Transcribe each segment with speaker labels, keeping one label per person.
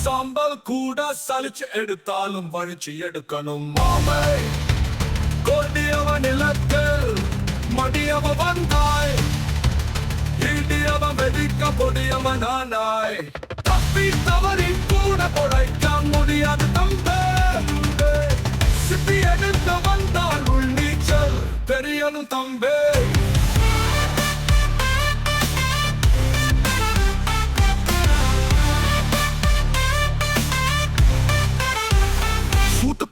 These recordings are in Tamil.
Speaker 1: சாம்பல் கூட சலிச்சு எடுத்தாலும் வழிச்சு எடுக்கணும் மாமை. கொடியவன் நிலத்தில் மடியவன் வந்தாய், இடியவன் வெடிக்க பொடியவன் ஆனாய். தப்பி தவறி கூட பொழைக்க முடியாது தம்பே. சிப்பி எடுக்க வந்தால் உள் நீச்சல் தெரியணும் தம்பே.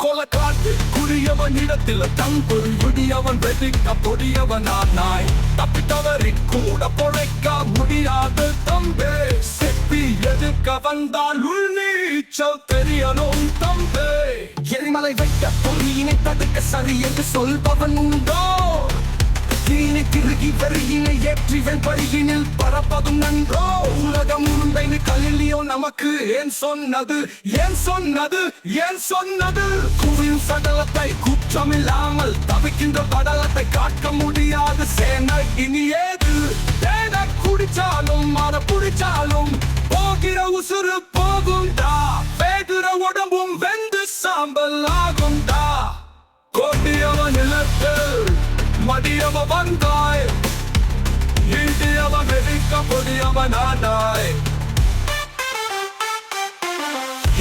Speaker 1: கொலை காட்டு குறியவன் இடத்தில் தங்கு, இடியவன் வெடிக்க பொடியவன் ஆனாய். தப்பி தவறி கூட பொழைக்க முடியாது தம்பே. சிப்பி எதுக்க வந்தால் உள் நீச்சல் தெரியணும் தம்பே. எரிமலை வைக்க பொறியினை தடுக்க சரி என்று சொல்பவன் உண்டோ? தீனை திருகி வெறியினை ஏற்றி வெண்படியினில் பரப்பதும் நன்றோ? உலகம் உருண்டைன்னு கலிலியோ நமக்கு ஏன் சொன்னது, ஏன் சொன்னது, ஏன் சொன்னது? குவியும் சடலத்தை குற்றமில்லாமல் தவிக்கின்ற படலத்தை காக்க முடியாது சேனை இனி ஏது? தேனை குடிச்சாலும் மர புடிச்சாலும் போகிற உசுறு போகும்டா. வேகுற உடம்பும் வெந்து சாம்பல் ஆகும்டா. கொடியவன் நிலத்தில் மடியவன் வந்தாய், இடியவன் வெடிக்க பொடியவன் ஆனாய்.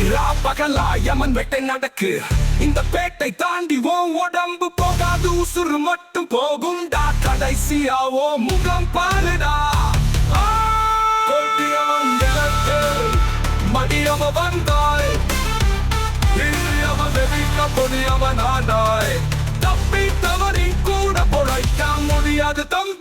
Speaker 1: இரா பகலா யமன் வேட்டை நடக்கு, இந்த பேட்டை தாண்டி ஓ உடம்பு போகாது, உசுறு மட்டும் போகும்டா. கடைசியாவோ முகம் பாருடா. கொடியவன் நிலத்தில் மடியவன் வந்தாய், இடியவன் வெடிக்க பொடியவன் ஆனாய். தப்பி தவறி கூட பொழைக்க முடியாது தம்பி.